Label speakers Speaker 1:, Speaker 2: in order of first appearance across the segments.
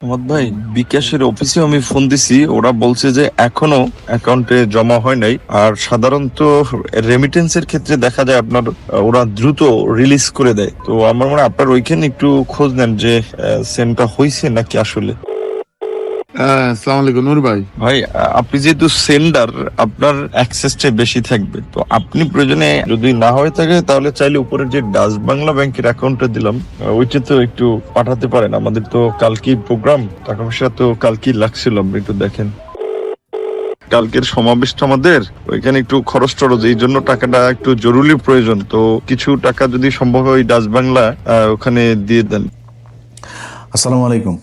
Speaker 1: মোহাম্মদ ভাই, বিকাশের অফিসে আমি ফোন দিছি, ওরা বলছে যে এখনো অ্যাকাউন্টে জমা হয় নাই। আর সাধারণত রেমিটেন্সের ক্ষেত্রে দেখা যায় আপনার ওরা দ্রুত রিলিজ করে দেয়। তো আমার মনে হয় আপনার ওইখানে একটু খোঁজ নেন যে সেন্ডটা হয়েছে নাকি আসলে।
Speaker 2: হ্যাঁ, আসসালামু আলাইকুম নূর ভাই।
Speaker 1: ভাই, আপনি যেহেতু সেন্ডার, আপনার অ্যাক্সেসটা বেশি থাকবে। তো আপনি প্রয়োজনে যদি না হয়ে থাকে তাহলে চাইলে উপরের যে ডাচ বাংলা ব্যাংকের অ্যাকাউন্টটা দিলাম ওইটা তো একটু পাঠাতে পারেন। আমাদের তো কালকেই প্রোগ্রাম, টাকা পয়সা তো কালকেই লাগছিল, আপনি একটু দেখেন। কালকের সমাবেশটা আমাদের ওইখানে একটু খরচ টরচ, এই জন্য টাকাটা একটু জরুরি প্রয়োজন। তো কিছু টাকা যদি সম্ভব হয় ডাচ বাংলা ওখানে দিয়ে দেন।
Speaker 3: আসসালামু আলাইকুম।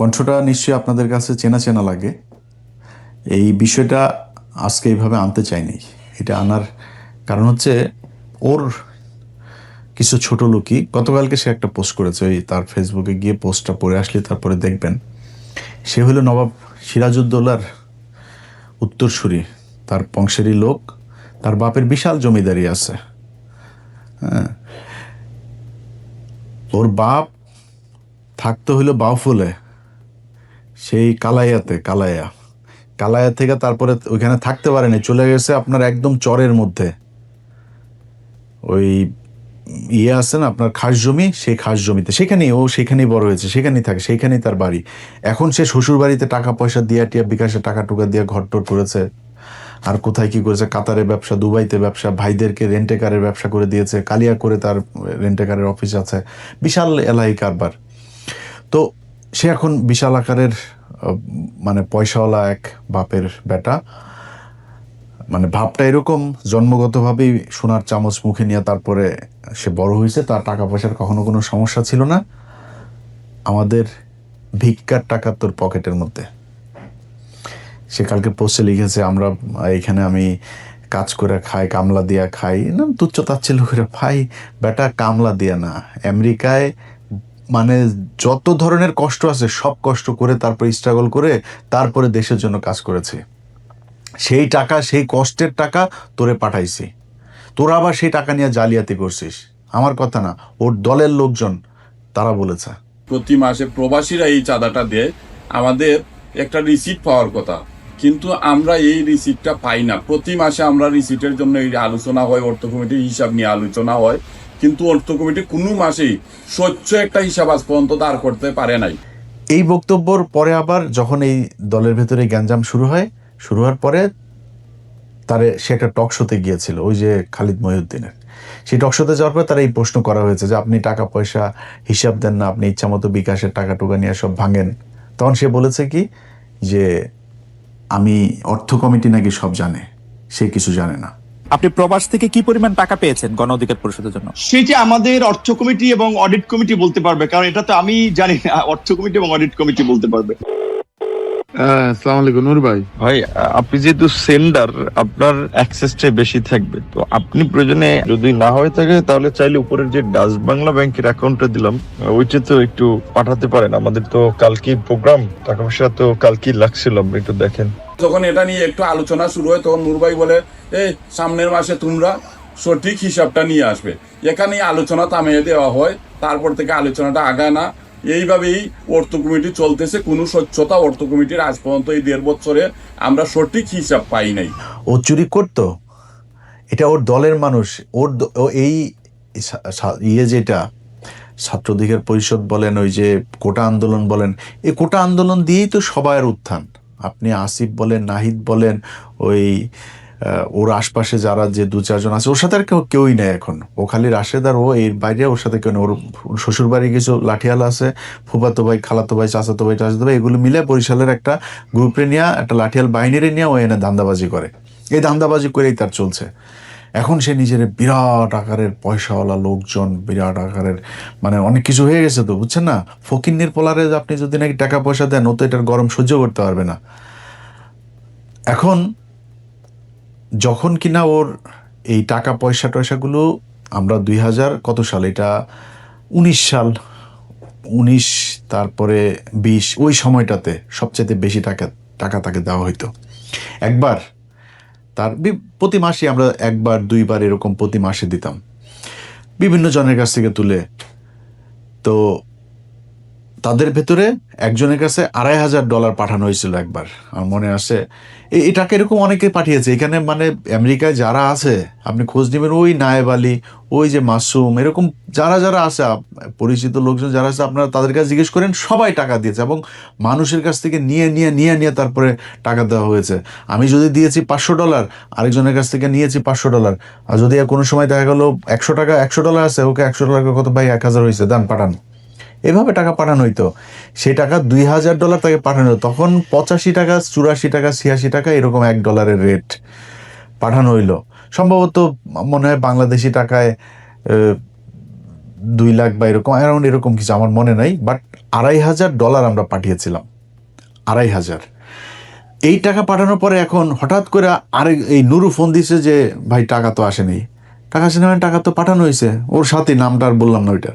Speaker 3: কণ্ঠটা নিশ্চয়ই আপনাদের কাছে চেনা চেনা লাগে। এই বিষয়টা আজকে এইভাবে আনতে চাইনি। এটা আনার কারণ হচ্ছে ওর কিছু ছোট লোকই গতকালকে সে একটা পোস্ট করেছে, ওই তার ফেসবুকে গিয়ে পোস্টটা পড়ে আসলে তারপরে দেখবেন। সে হলো নবাব সিরাজউদ্দৌলার উত্তরসূরি, তার বংশেরই লোক। তার বাপের বিশাল জমিদারি আছে। হ্যাঁ, ওর বাপ থাকতে হইলো বাউফলে, সেই কালাইয়া থেকে তারপরে ওইখানে থাকতে পারেনি, চলে গেছে আপনার একদম চরের মধ্যে। ওই আছে না আপনার খাস জমি, সেই খাস জমিতে সেখানেই বড় হয়েছে, সেখানেই থাকে, সেইখানেই তার বাড়ি। এখন সে শ্বশুর বাড়িতে টাকা পয়সা দিয়া টিয়া বিকাশে টাকা টুকা দিয়ে ঘর টর করেছে। আর কোথায় কি করেছে, কাতারে ব্যবসা, দুবাইতে ব্যবসা, ভাইদেরকে রেন্টে কারের ব্যবসা করে দিয়েছে, কালিয়া করে তার রেন্টে কারের অফিস আছে, বিশাল এলাহি কারবার। তো সে এখন বিশাল আকারের মানে পয়সাওয়ালা এক বাপের বেটা। মানে ভাবটা এরকম, জন্মগতভাবেই সোনার চামচ মুখে নিয়ে তারপরে সে বড় হয়েছে। তার টাকা পয়সার কখনো কোনো সমস্যা ছিল না। আমাদের ভিক্ষার টাকা তোর পকেটের মধ্যে। সে কালকে পোস্টে লিখেছে, আমরা এখানে আমি কাজ করে খাই, কামলা দিয়া খাই না, তুচ্ছ তাচ্ছিল্য করে। ভাই বেটা, কামলা দিয়া না, আমেরিকায় মানে যত ধরনের কষ্ট আছে সব কষ্ট করে তারপর স্ট্রাগল করে তারপরে দেশের জন্য কাজ করেছি। সেই টাকা, সেই কষ্টের টাকা তোরে পাঠাইছি, তোরা আবার সেই টাকা নিয়ে জালিয়াতি করছিস। আমার কথা না, ওর দলের লোকজন তারা বলেছে।
Speaker 4: প্রতি মাসে প্রবাসীরা এই চাঁদাটা দেয়, আমাদের একটা রিসিট পাওয়ার কথা, কিন্তু আমরা এই রিসিটটা পাই না। প্রতি মাসে আমরা রিসিটের জন্য এই আলোচনা হয়, অর্থ কমিটির হিসাব নিয়ে আলোচনা হয়, কিন্তু অর্থ কমিটি কোনো মাসেই স্বচ্ছ একটা হিসাব আজ পর্যন্ত দাঁড় করতে পারে নাই।
Speaker 3: এই বক্তব্যর পরে আবার যখন এই দলের ভেতরে গ্যাঞ্জাম শুরু হওয়ার পরে সে একটা টক শোতে গিয়েছিল, ওই যে খালিদ মহিউদ্দিনের। সেই টক শোতে যাওয়ার পর তার এই প্রশ্ন করা হয়েছে যে আপনি টাকা পয়সা হিসাব দেন না, আপনি ইচ্ছা মতো বিকাশের টাকা টুকা নিয়ে সব ভাঙেন। তখন সে বলেছে কি যে আমি অর্থ কমিটি নাকি সব জানে, সে কিছু জানে না।
Speaker 5: আপনি প্রবাস থেকে কি পরিমাণ টাকা পেয়েছেন গণ অধিকার পরিষদের জন্য?
Speaker 6: সেটি আমাদের অর্থ কমিটি এবং অডিট কমিটি বলতে পারবে, কারণ এটা তো আমি জানি না, অর্থ কমিটি এবং অডিট কমিটি বলতে পারবে।
Speaker 2: হ্যাঁ, আসসালামু আলাইকুম নূর ভাই।
Speaker 1: ভাই, আপনি যেহেতু সেন্ডার, আপনার অ্যাক্সেসটা বেশি থাকবে। তো আপনি প্রয়োজনে যদি না হয়ে থাকে তাহলে চাইলে উপরের যে ডাচ বাংলা ব্যাংকের অ্যাকাউন্টটা দিলাম ওইটা তো একটু পাঠাতে পারেন। আমাদের তো কালকেই প্রোগ্রাম, টাকা পয়সা তো কালকেই লাগছিল, আপনি একটু দেখেন।
Speaker 4: যখন এটা নিয়ে একটু আলোচনা শুরু হয় তখন নূর ভাই বলে, এই সামনের মাসে তোমরা সঠিক হিসাবটা নিয়ে আসবে। এখানে আলোচনা থামিয়ে দেওয়া হয়, তারপর থেকে আলোচনাটা আগায় না। এইভাবেই অর্থ কমিটি চলতেছে, কোনো স্বচ্ছতা অর্থ কমিটির আজ পর্যন্ত এই 1.5 বছরে আমরা সঠিক হিসাব পাই নাই।
Speaker 3: ও চুরি করতো, এটা ওর দলের মানুষ। ও এই যেটা ছাত্র অধিকার পরিষদ বলেন, ওই যে কোটা আন্দোলন বলেন, এই কোটা আন্দোলন দিয়েই তো সবার উত্থান। আপনি আসিফ বলেন, নাহিদ বলেন, ওই ওর আশপাশে যারা যে দু চারজন আছে, ওর সাথে আর কেউই নেই এখন। ও খালি রাশেদ, আর ও এর বাইরে ওর সাথে কেউ নেই। ওর শ্বশুর বাড়ি কিছু লাঠিয়াল আছে, ফুফাতো ভাই, খালাতো ভাই, চাচাতো ভাই, এগুলো মিলে বরিশালের একটা গ্রুপে নিয়ে, একটা লাঠিয়াল বাহিনীরে নিয়ে ও এনে ধান্দাবাজি করে। এই ধান্দাবাজি করেই তার চলছে। এখন সে নিজের বিরাট আকারের পয়সাওয়ালা লোকজন, বিরাট আকারের মানে অনেক কিছু হয়ে গেছে। তো বুঝছেন না, ফকিন্নির পোলারে আপনি যদি নাকি টাকা পয়সা দেন, ও তো এটার গরম সহ্য করতে পারবে না। এখন যখন কিনা ওর এই টাকা পয়সাগুলো আমরা 2000 কত সাল, এটা 19 সাল, 19 তারপরে 20, ওই সময়টাতে সবচেয়ে বেশি টাকা তাকে দেওয়া হইতো। একবার তার প্রতি মাসে আমরা একবার দুইবার এরকম প্রতি মাসে দিতাম বিভিন্ন জনের কাছ থেকে তুলে। তো তাদের ভেতরে একজনের কাছে $2,500 পাঠানো হয়েছিল একবার, আমার মনে আছে। এই টাকা এরকম অনেকে পাঠিয়েছে এখানে, মানে আমেরিকায় যারা আছে আপনি খোঁজ নেবেন, ওই নায়েব আলী, ওই যে মাসুম, এরকম যারা যারা আছে পরিচিত লোকজন যারা আছে, আপনারা তাদের কাছে জিজ্ঞেস করেন, সবাই টাকা দিয়েছে এবং মানুষের কাছ থেকে নিয়ে তারপরে টাকা দেওয়া হয়েছে। আমি যদি দিয়েছি $500, আরেকজনের কাছ থেকে নিয়েছি $500, আর যদি কোনো সময় দেখা গেলো $100 আছে, ওকে $100 কত ভাই, 1,000 হয়েছে, দান পাঠান, এভাবে টাকা পাঠানো হইতো। সেই টাকা $2,000 তাকে পাঠানো হতো। তখন $85, $84, $86 এরকম $1 রেট পাঠানো হইলো। সম্ভবত মনে হয় বাংলাদেশি টাকায় 2 লাখ বা এরকম অ্যারাউন্ড এরকম কিছু, আমার মনে নাই। বাট $2,500 আমরা পাঠিয়েছিলাম, 2,500। এই টাকা পাঠানোর পরে এখন হঠাৎ করে এই নুরু ফোন দিছে যে ভাই টাকা তো আসেনি, টাকা তো পাঠানো হয়েছে, ওর সাথে নামটা আর বললাম না ওইটা।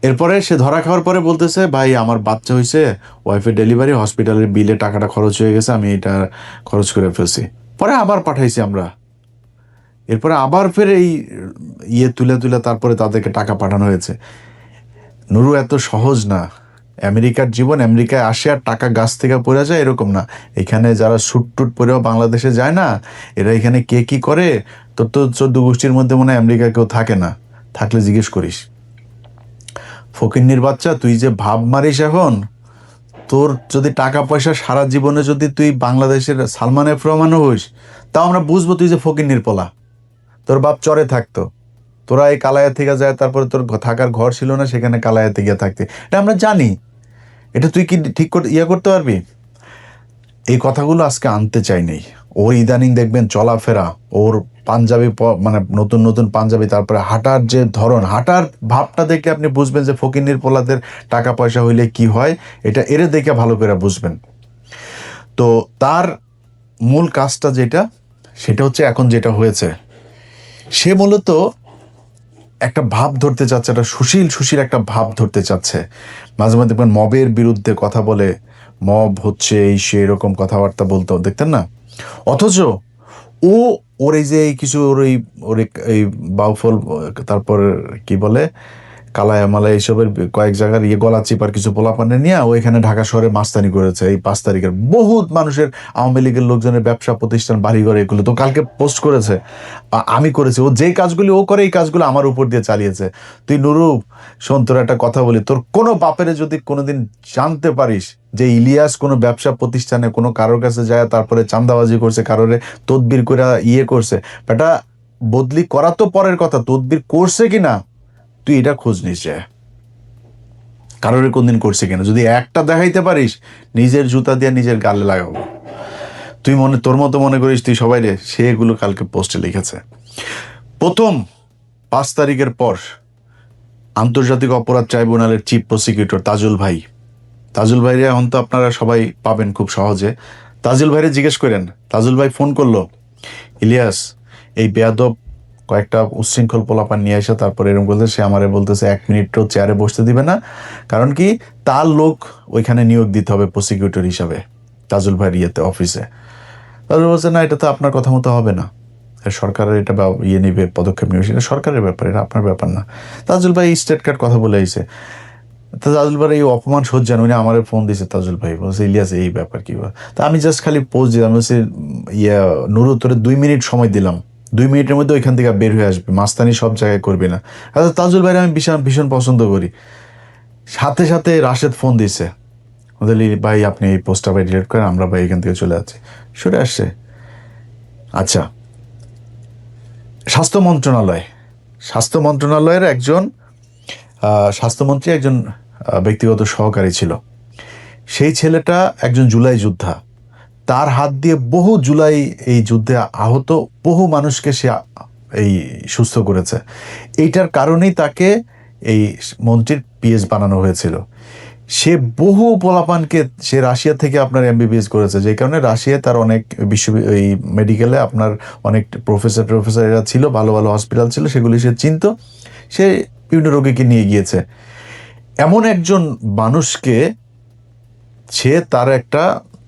Speaker 3: এরপরে সে ধরা খাওয়ার পরে বলতেছে, ভাই আমার বাচ্চা হয়েছে, ওয়াইফের ডেলিভারি, হসপিটালের বিলে টাকাটা খরচ হয়ে গেছে, আমি এটা খরচ করে ফেলছি। পরে আবার পাঠাইছি আমরা। এরপরে আবার ফের এই তুলে তারপরে তাদেরকে টাকা পাঠানো হয়েছে। নুরু এত সহজ না। আমেরিকার জীবন, আমেরিকায় আসে আর টাকা গাছ থেকে পড়ে যায় এরকম না। এখানে যারা স্যুট টুট পরেও বাংলাদেশে যায় না, এরা এখানে কে কি করে, তোর তো 14 গোষ্ঠীর মধ্যে মনে হয় আমেরিকা কেউ থাকে না, থাকলে জিজ্ঞেস করিস। ফকিন্নির বাচ্চা, তুই যে ভাব মারিস এখন, তোর যদি টাকা পয়সা সারা জীবনে যদি তুই বাংলাদেশের সালমান এফ রহমান হইস, তাও আমরা বুঝবো তুই যে ফকিন্নির পোলা। তোর বাপ চরে থাকতো, তোরা এই কালায়া থেকে যায়, তারপরে তোর থাকার ঘর ছিল না, সেখানে কালায়াতে গিয়ে থাকতে, এটা আমরা জানি। এটা তুই কি ঠিক করতে পারবি? এই কথাগুলো আজকে আনতে চাই নাই। ওর ইদানিং দেখবেন চলাফেরা, ওর পাঞ্জাবি, মানে নতুন নতুন পাঞ্জাবি, তারপরে হাঁটার যে ধরন, হাঁটার ভাবটা দেখে আপনি বুঝবেন যে ফকিন্নির পোলাদের টাকা পয়সা হইলে কি হয়, এটা এরে দেখে ভালো করে বুঝবেন। তো তার মূল কাজটা সেটা হচ্ছে এখন যেটা হয়েছে, সে মূলত একটা ভাব ধরতে চাচ্ছে, একটা সুশীল একটা ভাব ধরতে চাচ্ছে। মাঝে মাঝে দেখবেন মবের বিরুদ্ধে কথা বলে, মব হচ্ছে এই সে এরকম কথাবার্তা বলতো, দেখতেন না? অথচ ওর এই যে কিছু ওর এই বাউফল, তারপর কি বলে কালায়া মালায় এইসবের কয়েক জায়গার গলা চিপার কিছু পোলাপানে নিয়ে ও এখানে ঢাকা শহরে মাস্তানি করেছে। এই 5 তারিখের বহুত মানুষের, আওয়ামী লীগের লোকজনের ব্যবসা প্রতিষ্ঠান, বাড়িঘর, এগুলো তো কালকে পোস্ট করেছে, আমি করেছি। ও যেই কাজগুলি ও করে, এই কাজগুলো আমার উপর দিয়ে চালিয়েছে। তুই নুরু শোন, তোর একটা কথা বলি, তোর কোনো বাপেরে যদি কোনোদিন জানতে পারিস যে ইলিয়াস কোনো ব্যবসা প্রতিষ্ঠানে কোনো কারোর কাছে যায়, তারপরে চাঁদাবাজি করছে, কারোরে তদবির করে করছে, বেটা বদলি করা তো পরের কথা, তদবির করছে কিনা তুই এটা খোঁজ নিস, যায় কারোর কোনদিন করছে কিনা। যদি একটা দেখাইতে পারিস, নিজের জুতা দিয়ে নিজের গালে লাগাবো। তুই তোর মতো মনে করিস তুই সবাই রে, সেগুলো কালকে পোস্টে লিখেছে। প্রথম 5 তারিখের পর আন্তর্জাতিক অপরাধ ট্রাইব্যুনালের চিফ প্রসিকিউটর তাজুল ভাইরে এখন তো আপনারা সবাই পাবেন খুব সহজে। তাজুল ভাইরে জিজ্ঞেস করেন, তাজুল ভাই ফোন করলো, ইলিয়াস এই বেয়াদব কয়েকটা উচ্ছৃঙ্খল পোলাপান নিয়ে আসে, তারপরে এরকম বলতে, সে আমারে বলতেছে 1 মিনিটও চেয়ারে বসতে দিবে না, কারণ কি তার লোক ওইখানে নিয়োগ দিতে হবে প্রসিকিউটর হিসাবে তাজুল ভাইয়ের অফিসে। তাজুল বলছে, না এটা তো আপনার কথা মতো হবে না, সরকারের এটা নিবে, পদক্ষেপ নিবে, সেটা সরকারের ব্যাপার, এটা আপনার ব্যাপার না। তাজুল ভাই স্টেট কার্ড কথা বলে আইছে। তাজুল ভাই এই অপমান সহ্য উনি আমার ফোন দিয়েছে, তাজুল ভাই বলছে, ইলিয়াস এই ব্যাপার কি। তা আমি জাস্ট খালি পোস্ট দিলাম, বলছি নুরু তোরে 2 মিনিট সময় দিলাম, 2 মিনিটের মধ্যে ওইখান থেকে বের হয়ে আসবে, মাস্তানি সব জায়গায় করবি না। আচ্ছা তাজুল ভাই আমি ভীষণ পছন্দ করি। সাথে সাথে রাশেদ ফোন দিছে, ভাই আপনি এই পোস্টটা ভাই ডিলিট করেন, আমরা ভাই এখান থেকে চলে যাচ্ছি, সরে আসছে। আচ্ছা, স্বাস্থ্য মন্ত্রণালয়ের একজন স্বাস্থ্যমন্ত্রী একজন ব্যক্তিগত সহকারী ছিল। সেই ছেলেটা একজন জুলাই যোদ্ধা, তার হাত দিয়ে বহু জুলাই এই যুদ্ধে আহত বহু মানুষকে সে এই সুস্থ করেছে। এইটার কারণেই তাকে এই মন্ত্রীর পিএস বানানো হয়েছিল। সে বহু পোলাপানকে সে রাশিয়া থেকে আপনার MBBS করেছে, যে কারণে রাশিয়ায় তার অনেক এই মেডিকেলে আপনার অনেক প্রফেসর এরা ছিল, ভালো ভালো হসপিটাল ছিল, সেগুলি সে চিনত। সে বিভিন্ন রোগীকে নিয়ে গিয়েছে। এমন একজন মানুষকে সে তার একটা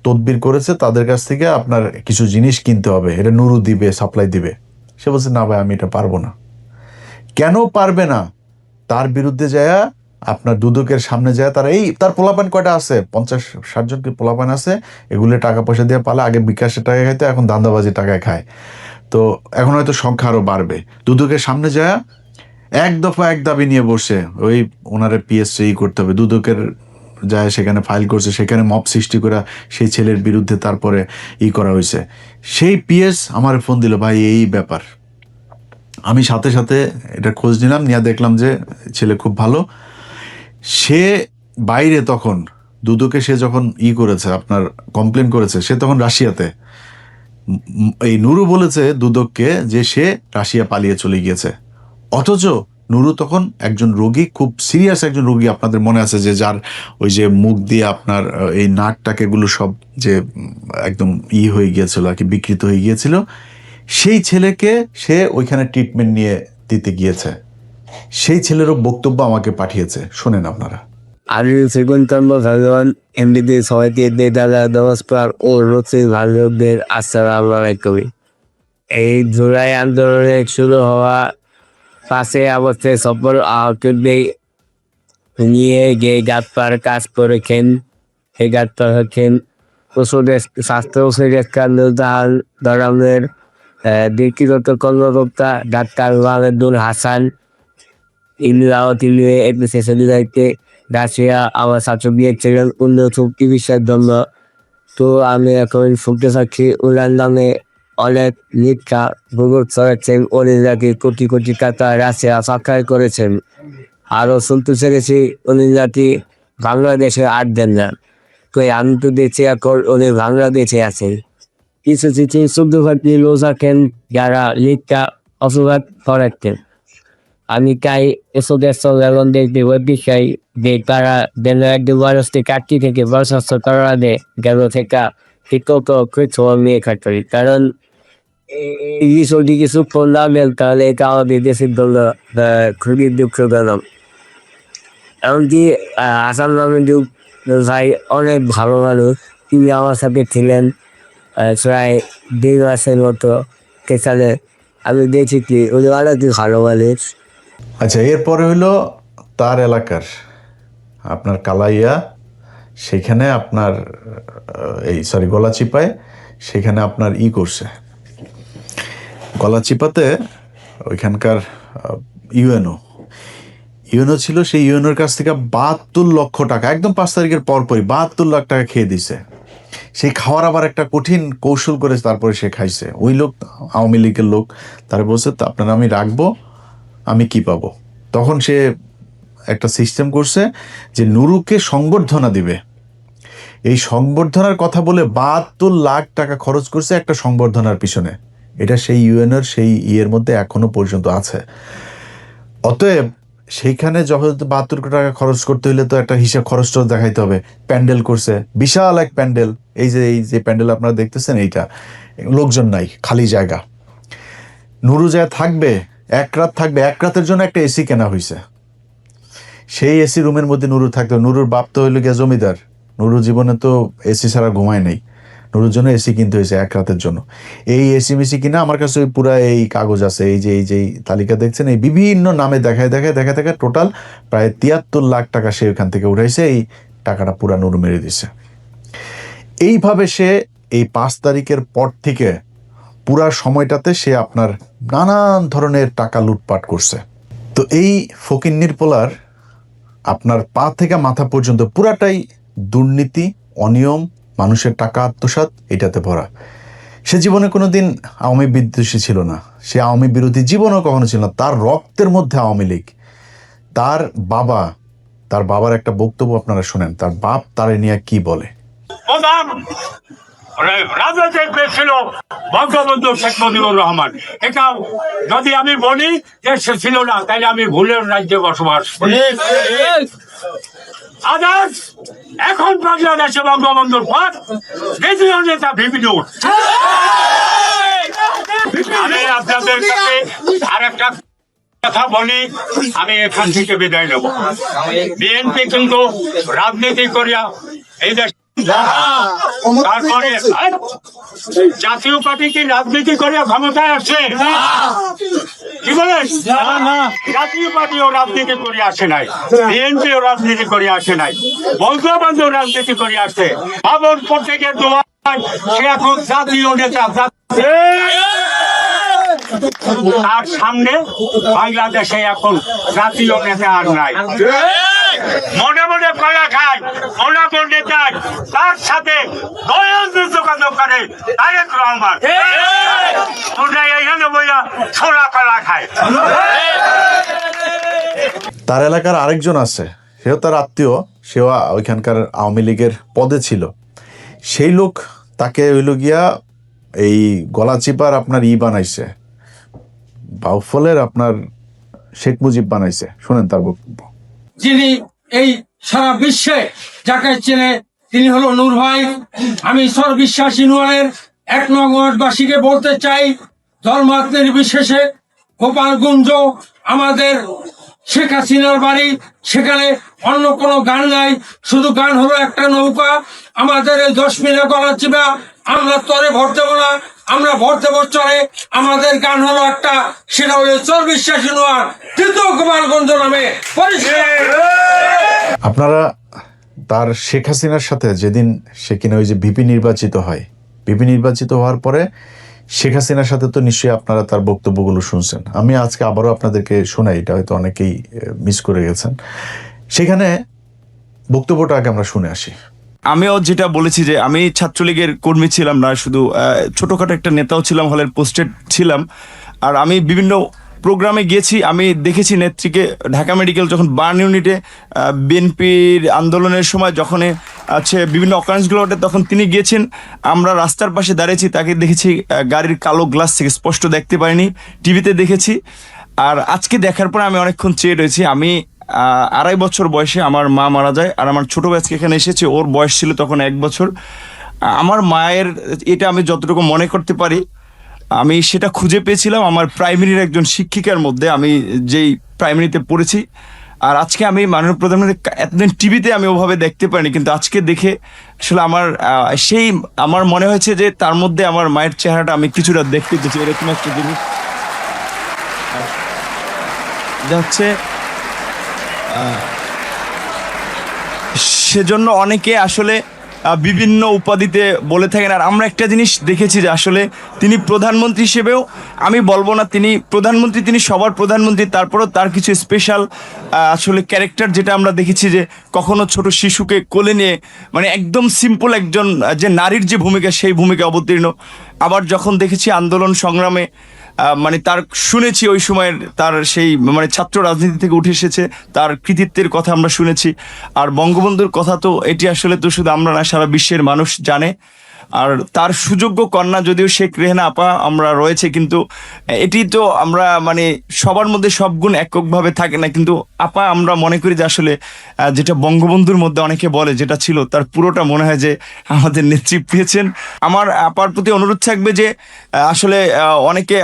Speaker 3: তদবির করেছে, তাদের কাছ থেকে আপনার কিছু জিনিস কিনতে হবে, এটা নুরু দিবে, সাপ্লাই দিবে। সে বলছে, না ভাই আমি এটা পারবো না। কেন পারবে না? তার বিরুদ্ধে যায় আপনার দুদকের সামনে যায়, তারা তার পোলাপান কয়টা আছে, 50-60 জন কি পোলাপান আছে, এগুলো টাকা পয়সা দিয়ে পালে, আগে বিকাশের টাকা খাইতো, এখন ধান্দাবাজি টাকায় খায়। তো এখন হয়তো সংখ্যা আরো বাড়বে। দুদকের সামনে যায় এক দফা এক দাবি নিয়ে বসে, ওই ওনারে পিএসসি করতে হবে। দুদকের যায় সেখানে ফাইল করছে, সেখানে মব সৃষ্টি করা সেই ছেলের বিরুদ্ধে তারপরে করা হয়েছে। সেই পিএস আমার ফোন দিল, ভাই এই ব্যাপার। আমি সাথে সাথে এটা খোঁজ নিলাম, নিয়ে দেখলাম যে ছেলে খুব ভালো। সে বাইরে তখন দুদকে সে যখন করেছে, আপনার কমপ্লেন করেছে, সে তখন রাশিয়াতে। এই নুরু বলেছে দুদককে যে সে রাশিয়া পালিয়ে চলে গিয়েছে, অথচ নুরু তখন একজন রোগী, খুব সিরিয়াস একজন রোগী। আপনাদের মনে আছে যে যার ওই যে মুখ দিয়ে আপনার এই নাকটাক এগুলো সব যে একদম হয়ে গিয়েছিল আর কি, বিকৃত হয়ে গিয়েছিল, সেই ছেলেকে সে ওইখানে ট্রিটমেন্ট নিয়ে দিতে গিয়েছে। সেই ছেলেরও বক্তব্য আমাকে পাঠিয়েছে, শোনেন আপনারা।
Speaker 7: আমি শ্রীকন্তম্ব ভগবান এমনিতে সবাইকে দাদা নমস্কার ও রচ্ছে ভালোদের আসসালামু আলাইকুম। এই জুলাই আন্দোলনে শুরু হওয়া 5 আগস্টে সফল আহতদের নিয়ে যে গাছপার কাজ করেছেন, সেই গাছপার হচ্ছেন স্বাস্থ্য উপদেষ্টা নুরজাহান ধরনের ব্যক্তিগত কর্মকর্তা ডাক্তার ওয়াহিদুল হাসান, তিনি এডমিনিস্ট্রেশন দায়িত্বে রাশিয়া আমার ছাত্র গিয়েছিলেন উন্নত চিকিৎসার জন্য। তো আমি এখন শুনতে চাচ্ছি ওনার নামে অনেক মিথ্যা গুজব ছড়াচ্ছেন, উনি নাকি কোটি কোটি টাকা রাশিয়া সাক্ষাৎ করেছেন। আরও শুনতে চেয়েছি উনি নাকি বাংলাদেশে আর দেন না। তো আমি তো দেখছি এখন উনি বাংলাদেশে আছেন। কিছু কিছু শুদ্ধভাবে লোক আছেন যারা মিথ্যা অপবাদ ছড়াচ্ছেন। আমি চাই এসবের সঙ্গে দেখতে বিষয় যে তারা যেন একদম মানুষকে কাটতি থেকে বরখাস্ত করা দেয়, যেন থেকে ঠিকমত কিছু নিয়ে খাটতে। কারণ এই বিষয়টি কিছু করলামেন, তাহলে এটা আমাদের দেশের জন্য খুবই দুঃখজনক। এমনকি আসাম নামের ভাই অনেক ভালো মানুষ, তিনি আমার সাথে ছিলেন প্রায় 1.5 মাসের মতো। সেখানে আমি দেখেছি উনি অনেক ভালো মানুষ।
Speaker 3: আচ্ছা, এরপরে হইলো তার এলাকার আপনার কালাইয়া, সেখানে আপনার গলাচিপায়, সেখানে আপনার করছে গলাচিপাতে ওইখানকার ইউএনও ছিল। সেই ইউএনওর কাছ থেকে 72 লক্ষ টাকা একদম 5 তারিখের পরপরই 72 লাখ টাকা খেয়ে দিছে। সেই খাওয়ার আবার একটা কঠিন কৌশল করে তারপরে সে খাইছে। ওই লোক আওয়ামী লীগের লোক, তারা বলছে আপনারা আমি রাখবো, আমি কি পাবো। তখন সে একটা সিস্টেম করছে যে নুরুকে সংবর্ধনা দিবে। এই সংবর্ধনার কথা বলে 72 লাখ টাকা খরচ করছে একটা সংবর্ধনার পিছনে। এটা সেই ইউএনএর সেই মধ্যে এখনো পর্যন্ত আছে। অতএব সেইখানে যখন 72 টাকা খরচ করতে হলে তো একটা হিসাব খরচটা দেখাইতে হবে। প্যান্ডেল করছে, বিশাল এক প্যান্ডেল। এই যে প্যান্ডেল আপনারা দেখতেছেন, এইটা লোকজন নাই, খালি জায়গা। নুরু যায় থাকবে, 1 রাত থাকবে। 1 রাতের জন্য একটা এসি কেনা হয়েছে। সেই এসি রুমের মধ্যে নুরু থাকতো। নুরুর বাপ তো হইল গিয়া জমিদার। নুরু জীবনে তো এসি ছাড়া ঘুমায় নেই। নুরুর জন্য এসি কিনতে হয়েছে 1 রাতের জন্য। এই এসি মিসি কিনা আমার কাছে পুরা এই কাগজ আছে, এই যে তালিকা দেখছেন, এই বিভিন্ন নামে দেখায় টোটাল প্রায় 73 লাখ টাকা সে ওখান থেকে উঠাইছে। এই টাকাটা পুরা নুরু মেরে দিছে। এইভাবে সে এই 5 তারিখের পর থেকে পুরা সময়টাতে সে আপনার নানান ধরনের টাকা লুটপাট করছে। তো এই ফকিন্নির পোলার আপনার পা থেকে মাথা পর্যন্ত পুরাটাই দুর্নীতি, অনিয়ম, মানুষের টাকা আত্মসাৎ, এটাতে ভরা। সে জীবনে কোনোদিন আওয়ামী বিদ্বেষী ছিল না, সে আওয়ামী বিরোধী জীবনও কখনো ছিল না। তার রক্তের মধ্যে আওয়ামী লীগ। তার বাবার একটা বক্তব্য আপনারা শোনেন, তার বাপ তারে নিয়ে কি বলে।
Speaker 8: রাজনৈতিক ছিল বঙ্গবন্ধু শেখ মুজিবুর রহমান। এটা যদি আমি বলি যে সে ছিল না, তাহলে আমি ভুলের রাজ্যে বসবাস করি। আদার্স এখন বাংলাদেশে বঙ্গবন্ধুর পর দ্বিতীয় নেতা বিভিন্ন। আমি আপনাদের কাছে আর একটা কথা বলি, আমি এখান থেকে বিদায় নেব। বিএনপি কিন্তু রাজনীতি করিয়া এই দেশ তারপরে জাতীয় পার্টি কি রাজনীতি করে ক্ষমতায় আসে? কি বলেন? জাতীয় পার্টিও রাজনীতি করে আসে নাই, বিএনপিও রাজনীতি করে আসে নাই, বঙ্গবন্ধু রাজনীতি করে আসে। আবার প্রত্যেকের দোয়া সে এখন জাতীয় নেতা। তার সামনে বাংলাদেশে এখন জাতীয় নেতা আর নাই। মনে মনে কলা খায়, মনে মনে যায়, তার সাথে যোগাযোগ করে তারেক রহমান। তোমরা এখানে বইয়া ছোলা কলা খায়।
Speaker 3: তার এলাকার আরেকজন আছে, সেও তার আত্মীয়, সেও ওইখানকার আওয়ামী লীগের পদে ছিল। সেই লোক তাকে হইল গিয়া এই গলা চিপার আপনার বানাইছে, বাউফলের আপনার শেখ মুজিব বানাইছে। শুনেন তার বক্তব্য।
Speaker 9: যিনি এই সারা বিশ্বে যাকে চেনে তিনি হলো নূর ভাই। আমি সর্ববিশ্বাস ইউনিয়নের 1 নং ওয়ার্ডবাসীকে বলতে চাই, ধর্মাত নির্বিশেষে গোপালগঞ্জ আমাদের শেখ হাসিনার বাড়ি, সেখানে অন্য কোনো গান নাই, শুধু গান হলো একটা নৌকা। আমাদের এই 10 মিনিট গলা চিপা, আমরা তরে ভোট দেবো না, আমরা ভোট দেবো চরে। আমাদের গান হলো একটা, সেটা হলো সর্ববিশ্বাস ইউনিয়ন তৃতীয় গোপালগঞ্জ নামে পরিষ্কার।
Speaker 3: আপনারা তার শেখ হাসিনার সাথে যেদিন সে কিনা ওই যে ভিপি নির্বাচিত হয়, ভিপি নির্বাচিত হওয়ার পরে শেখ হাসিনার সাথে তো নিশ্চয়ই আপনারা তার বক্তব্যগুলো শুনছেন। আমি আজকে আবারও আপনাদেরকে শোনাই, এটা হয়তো অনেকেই মিস করে গেছেন। সেখানে বক্তব্যটা আগে আমরা শুনে আসি।
Speaker 1: আমিও যেটা বলেছি যে আমি ছাত্রলীগের কর্মী ছিলাম না, শুধু ছোটখাটো একটা নেতাও ছিলাম, হলের পোস্টেড ছিলাম। আর আমি বিভিন্ন প্রোগ্রামে গিয়েছি, আমি দেখেছি নেত্রীকে ঢাকা মেডিকেল যখন বার্ন ইউনিটে বিএনপির আন্দোলনের সময় যখন আছে বিভিন্ন অকারেন্সগুলো ওঠে, তখন তিনি গিয়েছেন। আমরা রাস্তার পাশে দাঁড়িয়েছি, তাকে দেখেছি গাড়ির কালো গ্লাস থেকে, স্পষ্ট দেখতে পাইনি, টিভিতে দেখেছি। আর আজকে দেখার পর আমি অনেকক্ষণ চেয়ে রয়েছি। আমি 2.5 বছর বয়সে আমার মা মারা যায়, আর আমার ছোট ভাইকে এখানে এসেছে, ওর বয়স ছিল তখন 1 বছর। আমার মায়ের এটা আমি যতটুকু মনে করতে পারি, আমি সেটা খুঁজে পেয়েছিলাম আমার প্রাইমারির একজন শিক্ষিকার মধ্যে, আমি যেই প্রাইমারিতে পড়েছি। আর আজকে আমি মাননীয় প্রধানমন্ত্রী এতদিন টিভিতে আমি ওভাবে দেখতে পারিনি, কিন্তু আজকে দেখে আসলে আমার মনে হয়েছে যে তার মধ্যে আমার মায়ের চেহারাটা আমি কিছুটা দেখতে পেয়েছি, এরকম একটা জিনিস যাচ্ছে। সেজন্য অনেকে আসলে বিভিন্ন উপাধিতে বলে থাকেন। আর আমরা একটা জিনিস দেখেছি যে আসলে তিনি প্রধানমন্ত্রী হিসেবেও, আমি বলবো না তিনি প্রধানমন্ত্রী, তিনি সবার প্রধানমন্ত্রী, তারপরেও তার কিছু স্পেশাল আসলে ক্যারেক্টার যেটা আমরা দেখেছি, যে কখনো ছোট শিশুকে কোলে নিয়ে মানে একদম সিম্পল একজন যে নারীর যে ভূমিকা, সেই ভূমিকা অবতীর্ণ। আবার যখন দেখেছি আন্দোলন সংগ্রামে মানে তার শুনেছি ওই সময়ের তার সেই মানে ছাত্র রাজনীতি থেকে উঠে এসেছে, তার কৃতিত্বের কথা আমরা শুনেছি। আর বঙ্গবন্ধুর কথা তো এটি আসলে তো শুধু আমরা না, সারা বিশ্বের মানুষ জানে। আর তার সুযোগ্য কন্যা যদিও শেখ রেহেনা আপা আমরা রয়েছে, কিন্তু এটি তো আমরা মানে সবার মধ্যে সব গুণ এককভাবে থাকে না, কিন্তু আপা আমরা মনে করি যে আসলে যেটা বঙ্গবন্ধুর মধ্যে অনেকে বলে যেটা ছিল, তার পুরোটা মনে হয় যে আমাদের নেত্রী পেয়েছেন। আমার আপার প্রতি অনুরোধ থাকবে যে আসলে অনেকে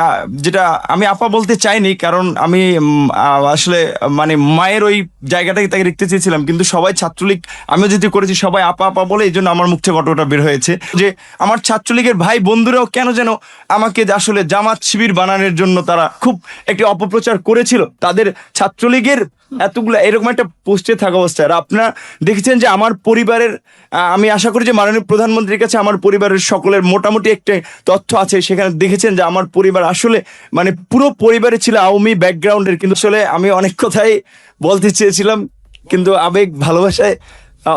Speaker 1: যেটা আমি আপা বলতে চাইনি, কারণ আমি আসলে মানে মায়ের ওই জায়গাটাকে তাকে রাখতে চেয়েছিলাম, কিন্তু সবাই ছাত্রলীগ আমিও যেহেতু করেছি সবাই আপা আপা বলে, এই জন্য আমার মুখ থেকে ঘটনাটা বের হয়েছে যে আমার ছাত্রলীগের ভাই বন্ধুরাও কেন যেন আমাকে আসলে জামাত শিবির বানানোর জন্য তারা খুব একটি অপপ্রচার করেছিল। তাদের ছাত্রলীগের এতগুলো এরকম একটা পোস্টে থাকা অবস্থায়, আর আপনারা দেখেছেন যে আমার পরিবারের, আমি আশা করি যে মাননীয় প্রধানমন্ত্রীর কাছে আমার পরিবারের সকলের মোটামুটি একটা তথ্য আছে, সেখানে দেখেছেন যে আমার পরিবার আসলে মানে পুরো পরিবারে ছিল আওয়ামী ব্যাকগ্রাউন্ডের। কিন্তু আসলে আমি অনেক কথাই বলতে চেয়েছিলাম, কিন্তু আবেগ ভালোবাসায়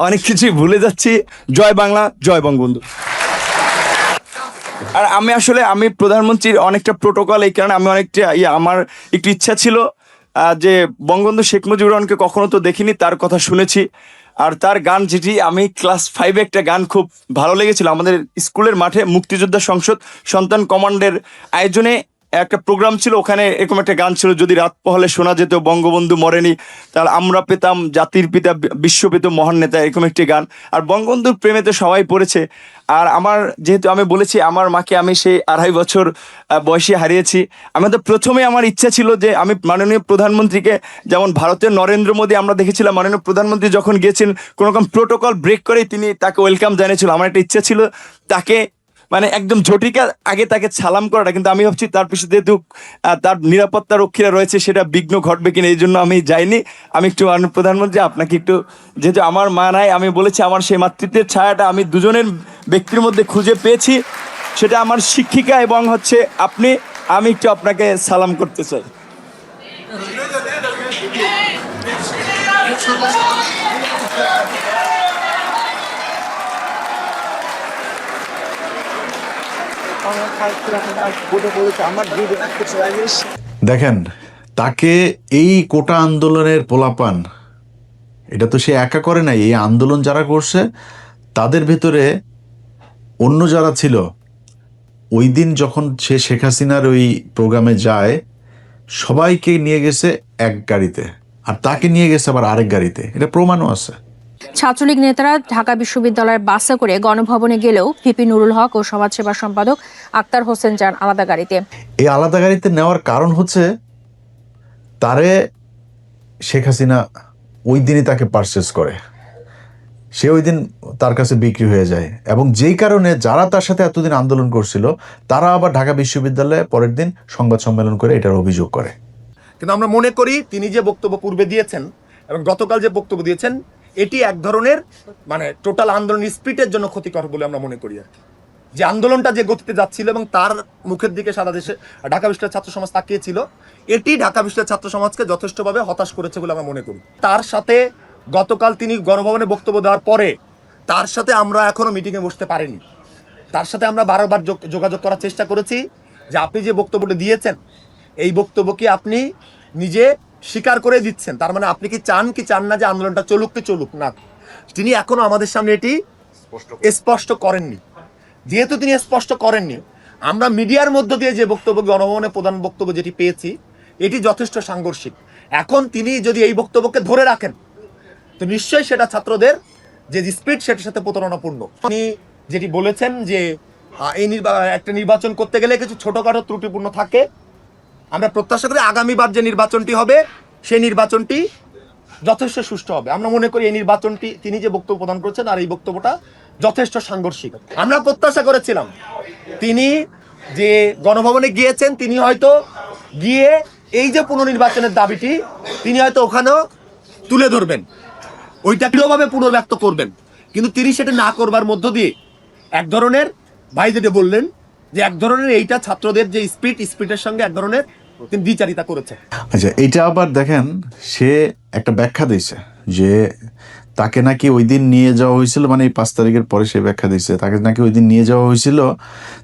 Speaker 1: অনেক কিছুই ভুলে যাচ্ছি। জয় বাংলা, জয় বঙ্গবন্ধু। আর আমি প্রধানমন্ত্রীর অনেকটা প্রোটোকল, এই কারণে আমি অনেকটা আমার একটু ইচ্ছা ছিল যে বঙ্গবন্ধু শেখ মুজিবুর রহমানকে কখনো তো দেখিনি, তার কথা শুনেছি। আর তার গান যেটি আমি ক্লাস 5-এ একটা গান খুব ভালো লেগেছিল, আমাদের স্কুলের মাঠে মুক্তিযোদ্ধা সংসদ সন্তান কমান্ডের আয়োজনে
Speaker 6: একটা প্রোগ্রাম ছিল, ওখানে এরকম একটা গান ছিল, যদি রাত পহলে শোনা যেত বঙ্গবন্ধু মরেনি, তাহলে আমরা পেতাম জাতির পিতা, বিশ্ব পেত মহান নেতা, এরকম একটি গান। আর বঙ্গবন্ধুর প্রেমে তো সবাই পড়েছে। আর আমার যেহেতু আমি বলেছি আমার মাকে আমি সেই 2.5 বছর বয়সে হারিয়েছি, আমাদের প্রথমে আমার ইচ্ছা ছিল যে আমি মাননীয় প্রধানমন্ত্রীকে, যেমন ভারতের নরেন্দ্র মোদী আমরা দেখেছিলাম মাননীয় প্রধানমন্ত্রী যখন গিয়েছেন কোনো রকম প্রোটোকল ব্রেক করে তিনি তাকে ওয়েলকাম জানিয়েছিল, আমার একটা ইচ্ছা ছিল তাকে মানে একদম ঝটিকা আগে তাকে সালাম করাটা। কিন্তু আমি ভাবছি তার পিছনে যেহেতু তার নিরাপত্তা রক্ষীরা রয়েছে সেটা বিঘ্ন ঘটবে কিনা, এই জন্য আমি যাইনি। আমি একটু মাননীয় প্রধানমন্ত্রী আপনাকে একটু, যেহেতু আমার মা নাই, আমি বলেছি আমার সেই মাতৃত্বের ছায়াটা আমি দুজনের ব্যক্তির মধ্যে খুঁজে পেয়েছি, সেটা আমার শিক্ষিকা এবং হচ্ছে আপনি, আমি একটু আপনাকে সালাম করতে চাই।
Speaker 3: দেখেন, তাকে এই কোটা আন্দোলনের পোলাপান, এটা তো সে একা করে নাই, এই আন্দোলন যারা করছে তাদের ভেতরে অন্য যারা ছিল, ওই দিন যখন সে শেখ হাসিনার ওই প্রোগ্রামে যায় সবাইকে নিয়ে গেছে এক গাড়িতে, আর তাকে নিয়ে গেছে আবার আরেক গাড়িতে, এটা প্রমাণও আছে।
Speaker 10: ছাত্রলীগ নেতারা ঢাকা বিশ্ববিদ্যালয়ের বাসে করে গণভবনে গেলেও ভিপি নুরুল হক ও সমাজসেবা সম্পাদক আক্তার হোসেন যান আলাদা গাড়িতে।
Speaker 3: এই আলাদা গাড়িতে নেওয়ার কারণ হচ্ছে তারে শেখ হাসিনা ওই দিনই তাকে পারচেজ করে, সে ওই দিন তার কাছে বিক্রি হয়ে যায়, এবং যেই কারণে যারা তার সাথে এতদিন আন্দোলন করছিল তারা আবার ঢাকা বিশ্ববিদ্যালয়ে পরের দিন সংবাদ সম্মেলন করে এটার অভিযোগ করে।
Speaker 11: কিন্তু আমরা মনে করি তিনি যে বক্তব্য পূর্বে দিয়েছেন এবং গতকাল যে বক্তব্য দিয়েছেন এটি এক ধরনের মানে টোটাল আন্দোলন স্পিরিটের জন্য ক্ষতিকর বলে আমরা মনে করি আর কি। যে আন্দোলনটা যে গতিতে যাচ্ছিল এবং তার মুখের দিকে সারা দেশে ঢাকা বিশ্ববিদ্যালয়ের ছাত্র সমাজ তাকিয়েছিল, এটি ঢাকা বিশ্ববিদ্যালয়ের ছাত্র সমাজকে যথেষ্টভাবে হতাশ করেছে বলে আমরা মনে করি। তার সাথে গতকাল তিনি গণভবনে বক্তব্য দেওয়ার পরে তার সাথে আমরা এখনো মিটিংয়ে বসতে পারিনি। তার সাথে আমরা বারবার যোগাযোগ করার চেষ্টা করেছি যে আপনি যে বক্তব্যটা দিয়েছেন এই বক্তব্য কি আপনি নিজে স্বীকার করে দিচ্ছেন, তার মানে আপনি কি চান না যে আন্দোলনটা চলুক কি চলুক না। তিনি এখনো আমাদের সামনে এটি স্পষ্ট করেননি। যেহেতু তিনি স্পষ্ট করেননি, আমরা মিডিয়ার মধ্য দিয়ে যে বক্তব্য গণভবনে প্রধান বক্তব্য যেটি পেয়েছি এটি যথেষ্ট সাংঘর্ষিক। এখন তিনি যদি এই বক্তব্যকে ধরে রাখেন তো নিশ্চয়ই সেটা ছাত্রদের যে স্পিরিট সেটার সাথে প্রতারণাপূর্ণ। তিনি যেটি বলেছেন যে এই একটা নির্বাচন করতে গেলে কিছু ছোটখাটো ত্রুটিপূর্ণ থাকে, আমরা প্রত্যাশা করি আগামীবার যে নির্বাচনটি হবে সেই নির্বাচনটি যথেষ্ট সুষ্ঠু হবে। আমরা মনে করি এই নির্বাচনটি তিনি যে বক্তব্য প্রদান করেছেন আর এই বক্তব্যটা যথেষ্ট সাংঘর্ষিক। আমরা প্রত্যাশা করেছিলাম তিনি যে গণভবনে গিয়েছেন তিনি হয়তো গিয়ে এই যে পুনর্নির্বাচনের দাবিটি তিনি হয়তো ওখানেও তুলে ধরবেন, ওইটা কিভাবে পুনর্ব্যক্ত করবেন, কিন্তু তিনি সেটা না করবার মধ্য দিয়ে এক ধরনের ভাই যেটা বললেন যে এক ধরনের এইটা ছাত্রদের যে স্পিরিটের সঙ্গে এক ধরনের তিনি দ্বিচারিতা করেছে।
Speaker 3: আচ্ছা, এটা আবার দেখেন, সে একটা ব্যাখ্যা দিয়েছে যে তাকে নাকি ওই দিন নিয়ে যাওয়া হয়েছিল, মানে এই 5 তারিখের পরে সে ব্যাখ্যা দিয়েছে তাকে নাকি ওই দিন নিয়ে যাওয়া হয়েছিল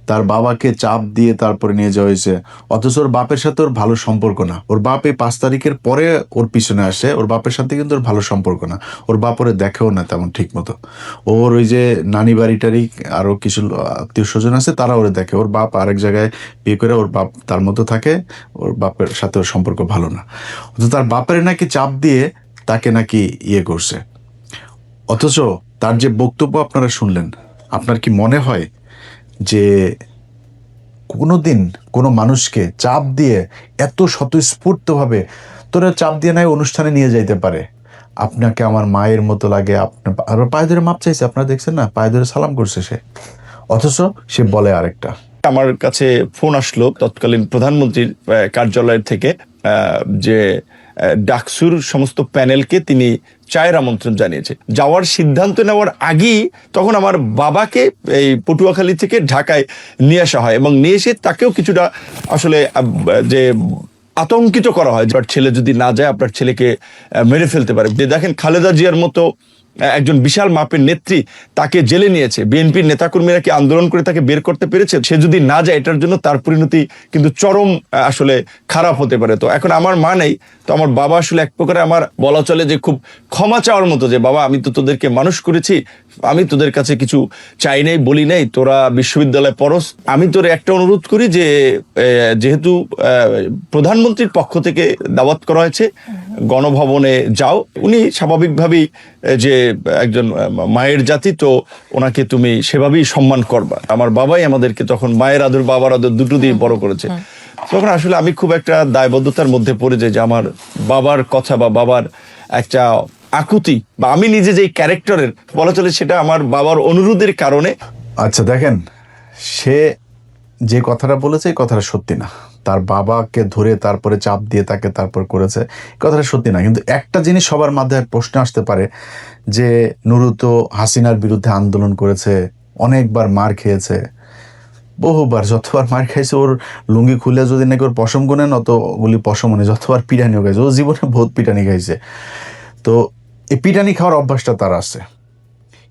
Speaker 3: তার বাবাকে চাপ দিয়ে তারপরে নিয়ে যাওয়া হয়েছে, অথচ ওর বাপের সাথে ওর ভালো সম্পর্ক না। ওর বাপ এই 5 তারিখের পরে ওর পিছনে আসে, ওর বাপের সাথে কিন্তু ওর ভালো সম্পর্ক না, ওর বাপ ওরে দেখেও না তেমন ঠিক মতো। ওর ওই যে নানি বাড়িটারই আরও কিছু আত্মীয় স্বজন আছে তারা ওরে দেখে, ওর বাপ আরেক জায়গায় বিয়ে করে ওর বাপ তার মতো থাকে, ওর বাপের সাথে ওর সম্পর্ক ভালো না, অথচ তার বাপের নাকি চাপ দিয়ে তাকে নাকি ইয়ে করছে। অথচ তার যে বক্তব্য আপনারা শুনলেন, আপনার কি মনে হয় যে কোনোদিন কোনো মানুষকে চাপ দিয়ে এত স্বতঃস্ফূর্তভাবে তোরা চাপ দিয়ে নাই অনুষ্ঠানে নিয়ে যাইতে পারে? আপনাকে আমার মায়ের মতো লাগে, আপনার পায়ে ধরে মাপ চাইছে, আপনারা দেখছেন না, পায়ে ধরে সালাম করছে সে, অথচ সে বলে আরেকটা।
Speaker 6: আমার কাছে ফোন আসলো তৎকালীন প্রধানমন্ত্রীর কার্যালয়ের থেকে যে ডাকসুর সমস্ত প্যানেলকে তিনি চায়ের আমন্ত্রণ জানিয়েছে। যাওয়ার সিদ্ধান্ত নেওয়ার আগেই তখন আমার বাবাকে এই পটুয়াখালী থেকে ঢাকায় নিয়ে আসা হয় এবং নিয়ে এসে তাকেও কিছুটা আসলে যে আতঙ্কিত করা হয়, আপনার ছেলে যদি না যায় আপনার ছেলেকে মেরে ফেলতে পারে। দেখেন, খালেদা জিয়ার মতো একজন বিশাল মাপের নেত্রী, তাকে জেলে নিয়েছে। বিএনপির নেতাকর্মীরা কি আন্দোলন করে তাকে বের করতে পেরেছে? সে যদি না যায়, এটার জন্য তার পরিণতি কিন্তু চরম আসলে খারাপ হতে পারে। তো এখন আমার মা নেই, তো আমার বাবা আসলে এক প্রকারে আমার বলা চলে যে খুব ক্ষমা চাওয়ার মতো, যে বাবা আমি তো তোদেরকে মানুষ করেছি, আমি তোদের কাছে কিছু চাই নাই, বলি নাই, তোরা বিশ্ববিদ্যালয়ে পড়স। আমি তোর একটা অনুরোধ করি যে যেহেতু প্রধানমন্ত্রীর পক্ষ থেকে দাওয়াত করা হয়েছে, গণভবনে যাও। উনি স্বাভাবিকভাবেই যে একজন মায়ের জাতি, তো ওনাকে তুমি সেভাবেই সম্মান করবা। আমার বাবাই আমাদেরকে তখন মায়ের আদর বাবার আদর দুটো দিয়ে বড় করেছে। তখন আসলে আমি খুব একটা দায়বদ্ধতার মধ্যে পড়ে যাই যে আমার বাবার কথা বা বাবার একটা আকুতি বা আমি নিজে যে ক্যারেক্টারের বলা চলে, সেটা আমার বাবার অনুরোধের কারণে।
Speaker 3: আচ্ছা দেখেন, সে যে কথাটা বলেছে এই কথাটা সত্যি না। তার বাবাকে ধরে তারপরে চাপ দিয়ে তাকে তারপর করেছে, কথাটা সত্যি না। কিন্তু একটা জিনিস সবার মাথায় প্রশ্ন আসতে পারে যে নুরু তো হাসিনার বিরুদ্ধে আন্দোলন করেছে, অনেকবার মার খেয়েছে, বহুবার, যতবার মার খাইছে, ওর লুঙ্গি খুলে যদি নাকি ওর পশম গোনেন অতগুলি পশম মানে যতবার পিটানিও খাইছে, ও জীবনে বহুত পিটানি খাইছে। তো এই পিটানি খাওয়ার অভ্যাসটা তার আছে,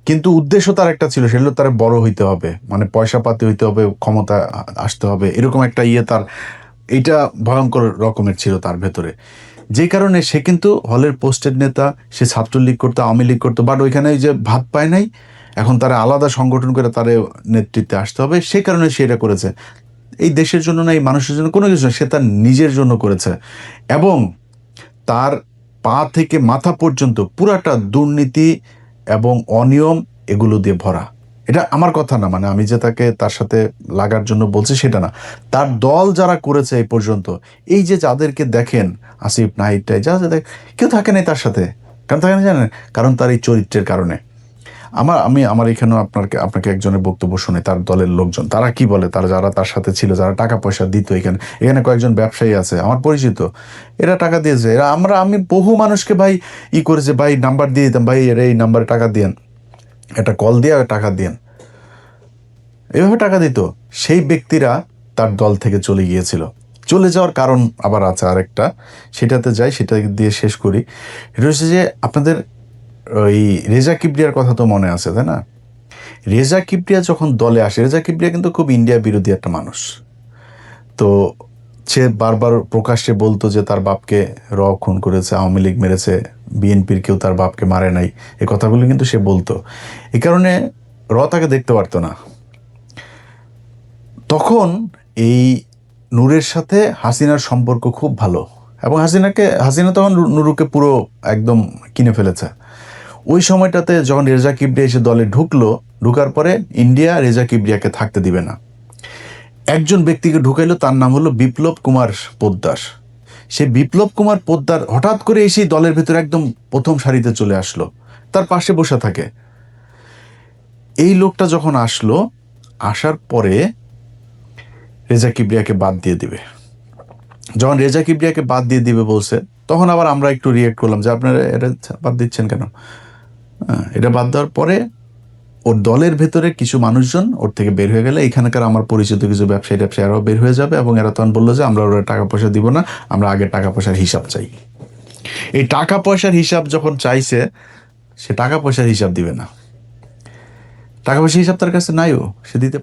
Speaker 3: কিন্তু উদ্দেশ্য তার একটা ছিল, সেগুলো তার বড় হইতে হবে, মানে পয়সা পাতি হইতে হবে, ক্ষমতা আসতে হবে, এরকম একটা তার এইটা ভয়ঙ্কর রকমের ছিল তার ভেতরে। যে কারণে সে কিন্তু হলের পোস্টেড নেতা, সে ছাত্রলীগ করতো, আওয়ামী লীগ করতো, বাট ওইখানে যে ভাত পায় নাই, এখন তারা আলাদা সংগঠন করে তার নেতৃত্বে আসতে হবে, সে কারণে সে এটা করেছে। এই দেশের জন্য না, এই মানুষের জন্য কোনো কিছু না, সে তার নিজের জন্য করেছে। এবং তার পা থেকে মাথা পর্যন্ত পুরাটা দুর্নীতি এবং অনিয়ম এগুলো দিয়ে ভরা। এটা আমার কথা না, মানে আমি যে তাকে তার সাথে লাগার জন্য বলছি সেটা না, তার দল যারা করেছে এই পর্যন্ত, এই যে যাদেরকে দেখেন আসিফ নাহিদটাই যা দেখ, কেউ থাকে নাই তার সাথে। কারণ থাকে না জানেন, কারণ তার এই চরিত্রের কারণে। আমার এখানেও আপনাকে একজনের বক্তব্য শুনে, তার দলের লোকজন তারা কি বলে, তারা যারা তার সাথে ছিল, যারা টাকা পয়সা দিত, এখানে কয়েকজন ব্যবসায়ী আছে আমার পরিচিত, এরা টাকা দিয়েছে। আমি বহু মানুষকে ভাই করেছে, ভাই নাম্বার দিয়ে দিতাম, ভাই এই নাম্বারে টাকা দিয়েন, একটা কল দিয়ে টাকা দিয়েন, এভাবে টাকা দিত। সেই ব্যক্তিরা তার দল থেকে চলে গিয়েছিল। চলে যাওয়ার কারণ আবার আছে আরেকটা, সেটাতে যাই, সেটা দিয়ে শেষ করি। এটা হচ্ছে যে আপনাদের ওই রেজা কিবরিয়ার কথা তো মনে আছে, তাই না? রেজা কিবরিয়া যখন দলে আসে, রেজা কিবরিয়া কিন্তু খুব ইন্ডিয়া বিরোধী একটা মানুষ। তো সে বারবার প্রকাশ্যে বলতো যে তার বাপকে খুন করেছে, আওয়ামী লীগ মেরেছে, বিএনপির কেউ তার বাপকে মারে নাই, এই কথাগুলো কিন্তু সে বলতো। এই কারণে তাকে দেখতে পারতো না। তখন এই নূরের সাথে হাসিনার সম্পর্ক খুব ভালো, এবং হাসিনা তখন নুরুকে পুরো একদম কিনে ফেলেছে। ওই সময়টাতে যখন রেজা কিবরিয়া এসে দলে ঢুকার পরে ইন্ডিয়া রেজা কিবরিয়াকে থাকতে দিবে না। একজন ব্যক্তিকে ঢুকাইলো, তার নাম হলো বিপ্লব কুমার পোদ্দার। সে বিপ্লব কুমার পোদ্দার হঠাৎ করে এসে দলের ভেতরে একদম প্রথম সারিতে চলে আসলো, তার পাশে বসে থাকে। এই লোকটা যখন আসার পরে রেজা কিবরিয়াকে বাদ দিয়ে দিবে। যখন রেজা কিবরিয়াকে বাদ দিয়ে দিবে বলছে, তখন আবার আমরা একটু রিয়েক্ট করলাম যে আপনারা এটা বাদ দিচ্ছেন কেন? এটা বাদ দেওয়ার পরে ওর দলের ভেতরে কিছু মানুষজন ওর থেকে বের হয়ে গেলে, এখানকার আমার পরিচিত কিছু ব্যবসায়ীরাও বের হয়ে যাবে, এবং এরা তখন বললো যে আমরা ওরা টাকা পয়সা দিব না, আমরা আগে টাকা পয়সার হিসাব চাই। এই টাকা পয়সার হিসাব যখন চাইছে, সে টাকা পয়সার হিসাব দিবে না, টাকা পয়সার হিসাব তার কাছে নাইও, সে দিতে